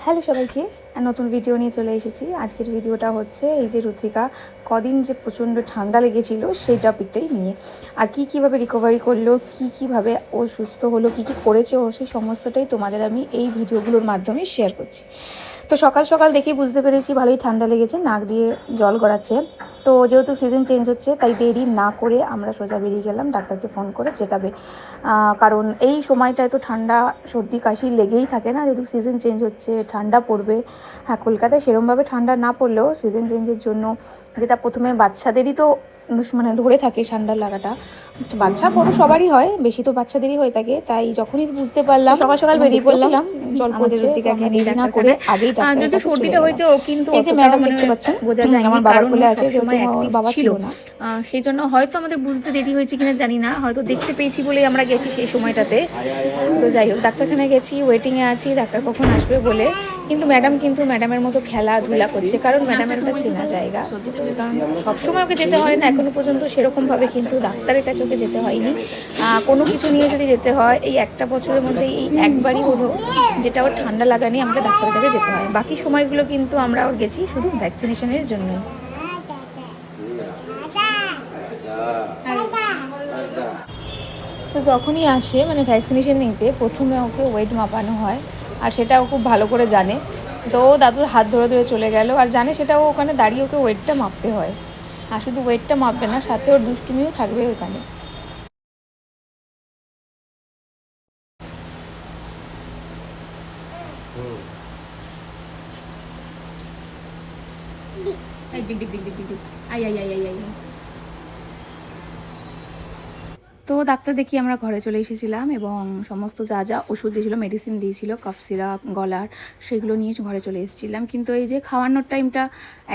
Hello সবাইকে, নতুন video নিয়ে চলে এসেছি। আজকের ভিডিওটা হচ্ছে এই যে রুদ্রিকা কদিন যে প্রচণ্ড ঠান্ডা লেগেছিল সেই টপিকটাই নিয়ে, আর কীভাবে রিকভারি করলো, কীভাবে ও সুস্থ হলো, কী করেছে ও, সেই সমস্তটাই তোমাদের আমি এই ভিডিওগুলোর মাধ্যমে শেয়ার করছি। তো সকাল সকাল দেখেই বুঝতে পেরেছি ভালোই ঠান্ডা লেগেছে, নাক দিয়ে জল গড়াচ্ছে। তো যেহেতু সিজন চেঞ্জ হচ্ছে তাই দেরি না করে আমরা সোজা বেরিয়ে গেলাম ডাক্তারকে ফোন করে চেকআপে। কারণ এই সময়টায় তো ঠান্ডা সর্দি কাশি লেগেই থাকে না, যেহেতু সিজন চেঞ্জ হচ্ছে ঠান্ডা পড়বে। হ্যাঁ, কলকাতায় সেরমভাবে ঠান্ডা না পড়লেও সিজন চেঞ্জের জন্য যেটা প্রথমে বাচ্চাদেরই তো মানে ধরে থাকে ঠান্ডা লাগাটা, বাচ্চা বড় সবারই হয়, বেশি তো বাচ্চাদেরই হয়ে থাকে। তাই যখনই বুঝতে পারলাম সকাল সকাল বেরিয়ে পড়লাম, জল পড়ছে দেরি না করে আগেই যদি সর্দিটা হয়েছে ও কিন্তু এই যে ম্যাডাম দেখতে পাচ্ছেন বোঝা যায় আমার বাবার কোলে আছে, যেহেতু বাবা ছিল না সেই জন্য হয়তো আমাদের বুঝতে দেরি হয়েছে কিনা জানি না, হয়তো দেখতে পেয়েছি বলেই আমরা গেছি সেই সময়টাতে। তো যাই হোক, ডাক্তারখানায় গেছি, ওয়েটিংয়ে আছি ডাক্তার কখন আসবে বলে। কিন্তু ম্যাডামের মতো খেলাধুলা করছে, কারণ ম্যাডামের একটা চেনা জায়গা, কারণ সবসময় ওকে যেতে হয় না এখনো পর্যন্ত সেরকমভাবে, কিন্তু ডাক্তারের কাছে ওকে যেতে হয়নি। কোনো কিছু নিয়ে যদি যেতে হয় এই একটা বছরের মধ্যে এই একবারই হলো যেটা ওর ঠান্ডা লাগা নিয়ে আমাকে ডাক্তারের কাছে যেতে হয়, বাকি সময়গুলো কিন্তু আমরা ওর গেছি শুধু ভ্যাকসিনেশনের জন্য। তো যখনই আসে মানে ভ্যাকসিনেশন নিতে প্রথমে ওকে ওয়েট মাপানো হয়, আর সেটাও খুব ভালো করে জানে। তো ও দাদুর হাত ধরে ধরে চলে গেল, আর জানে সেটা ও ওখানে দাঁড়িয়ে ওকে ওয়েটটা মাপতে হয়। আর শুধু ওয়েটটা মাপবে না, সাথে ওর দুষ্টুমিও থাকবে ওখানে। I I I I I. তো ডাক্তার দেখি আমরা ঘরে চলে এসেছিলাম, এবং সমস্ত যা যা ওষুধ দিয়েছিল, মেডিসিন দিয়েছিল, কফ সিরাপ, গলার, সেগুলো নিয়ে ঘরে চলে এসেছিলাম। কিন্তু এই যে খাওয়ানোর টাইমটা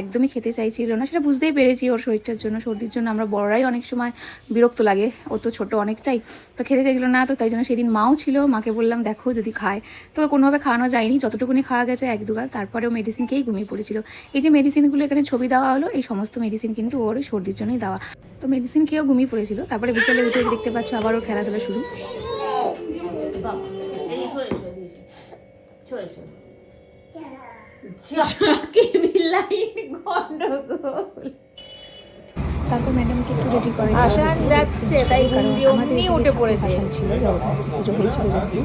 একদমই খেতে চাইছিল না, সেটা বুঝতেই পেরেছি ওর শরীরটার জন্য, সর্দির জন্য আমরা বড়রাই অনেক সময় বিরক্ত লাগে, ও তো ছোটো অনেকটাই, তো খেতে চাইছিল না। তো তাই জন্য সেদিন মাও ছিল, মাকে বললাম দেখো যদি খায়, তো কোনোভাবে খাওয়ানো যায়নি, যতটুকুনি খাওয়া গেছে এক দুগাল, তারপরেও মেডিসিন খেয়েই ঘুমিয়ে পড়েছিল। এই যে মেডিসিনগুলো এখানে ছবি দেওয়া হলো, এই সমস্ত মেডিসিন কিন্তু ওর সর্দির জন্যই দেওয়া। তো মেডিসিন খেয়েও ঘুমিয়ে পড়েছিল, তারপরে বিকেলে উঠে দেখতে পাচ্ছ আবারও খেলাধুলা শুরু। তারপর ম্যাডামকে একটু রেডি করে যাচ্ছে, তাই উঠে পড়েছে ছিল জগদ্ধাত্রী পুজো হয়েছিল যেহেতু,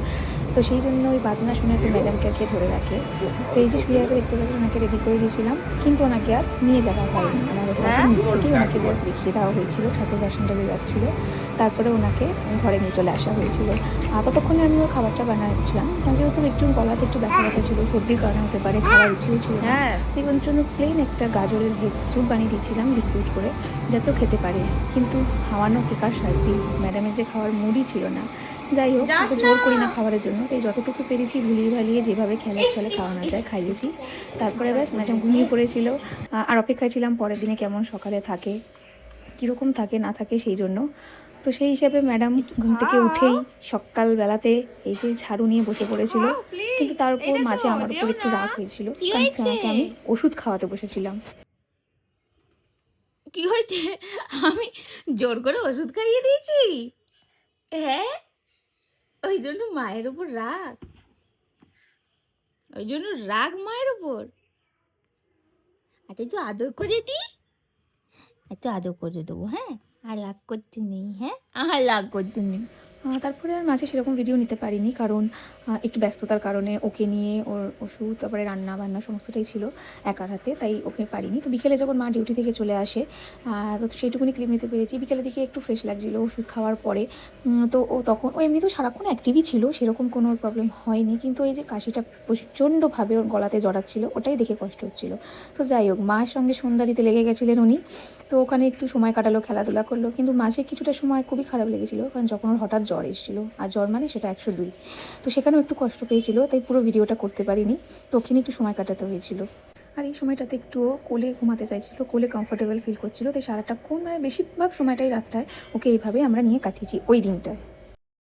তো সেই জন্য ওই বাজনা শুনে তো ম্যাডামকে আর কে ধরে রাখে। তো এই যে শুয়ে আছে দেখতে পাচ্ছি, ওনাকে রেডি করে দিয়েছিলাম, কিন্তু ওনাকে আর নিয়ে যাওয়া হয়নি, আমাদের নিচ থেকেই ওনাকে জাস্ট দেখিয়ে দেওয়া হয়েছিল, ঠাকুর বাসনটাকে যাচ্ছিলো, তারপরে ওনাকে ঘরে নিয়ে চলে আসা হয়েছিল। ততক্ষণে আমি ওর খাবারটা বানাচ্ছিলাম, যেহেতু একটু গলাতে একটু ব্যথা ব্যথা ছিল, সর্দির কারণে হতে পারে, খাওয়ার ইচ্ছেও ছিল না, তো এর জন্য প্লেন একটা গাজরের ভেজ স্যুপ বানিয়ে দিয়েছিলাম লিকুইড করে, যাতেও খেতে পারে। কিন্তু খাওয়ানো কেকার সাথী ম্যাডামের যে খাওয়ার মুডই ছিল না। যাই হোক, ওকে জোর করি না খাবারের জন্য, তাই যতটুকু পেরেছি ভুলিয়ে ভালিয়ে যেভাবে খেলার চলে খাওয়ানো যায় খাইয়েছি। তারপরে ব্যাস ম্যাডাম ঘুমিয়ে পড়েছিল, আর অপেক্ষায় ছিলাম পরের দিনে কেমন সকালে থাকে, কীরকম থাকে না থাকে সেই জন্য। তো সেই হিসাবে ম্যাডাম ঘুম থেকে উঠেই সকালবেলাতে এই যে ঝাড়ু নিয়ে বসে পড়েছিল, কিন্তু তার উপর মাঝে আমার উপর একটু রাগ হয়েছিল, কারণ তোমাকে আমি ওষুধ খাওয়াতে বসেছিলাম। কি হয়েছে? আমি জোর করে ওষুধ খাইয়ে দিয়েছি? হ্যাঁ, ওই জন্য মায়ের উপর রাগ, ওই জন্য রাগ মায়ের উপর। আচ্ছা তুই আদর করে দি, আচ্ছা আদর করে দেবো, হ্যাঁ, আর রাগ করতে নেই, হ্যাঁ, আর রাগ করতে নেই। তারপরে আর মাঝে সেরকম ভিডিও নিতে পারিনি, কারণ একটু ব্যস্ততার কারণে ওকে নিয়ে ওর ওষুধ, তারপরে রান্না বান্না সমস্তটাই ছিল একার হাতে, তাই ওকে পারিনি। তো বিকেলে যখন মা ডিউটি থেকে চলে আসে, তো সেইটুকুনি ক্লিপ নিতে পেরেছি। বিকেলের দিকে একটু ফ্রেশ লাগছিলো ওষুধ খাওয়ার পরে। তো ও তখন ও এমনি তো সারাক্ষণ অ্যাক্টিভই ছিল, সেরকম কোনো প্রবলেম হয়নি, কিন্তু এই যে কাশিটা প্রচণ্ডভাবে ওর গলাতে জড়াচ্ছিল, ওটাই দেখে কষ্ট হচ্ছিলো। তো যাই হোক, মায়ের সঙ্গে সন্ধ্যা দিতে লেগে গেছিলেন উনি, তো ওখানে একটু সময় কাটালো, খেলাধুলা করলো, কিন্তু মাঝে কিছুটা সময় খুবই খারাপ লেগেছিলো, কারণ যখন ওর হঠাৎ জ্বর এসেছিলো, আর জ্বর মানে সেটা 102, তো সেখানেও একটু কষ্ট পেয়েছিল, তাই পুরো ভিডিওটা করতে পারিনি, তো ওখানে একটু সময় কাটাতে হয়েছিল। আর এই সময়টাতে একটু কোলে ঘুমাতে চাইছিলো, কোলে কমফোর্টেবল ফিল করছিলো, তাই সারাটা কোন মানে বেশিরভাগ সময়টাই রাতটায় ওকে এইভাবে আমরা নিয়ে কাটিয়েছি ওই দিনটায়।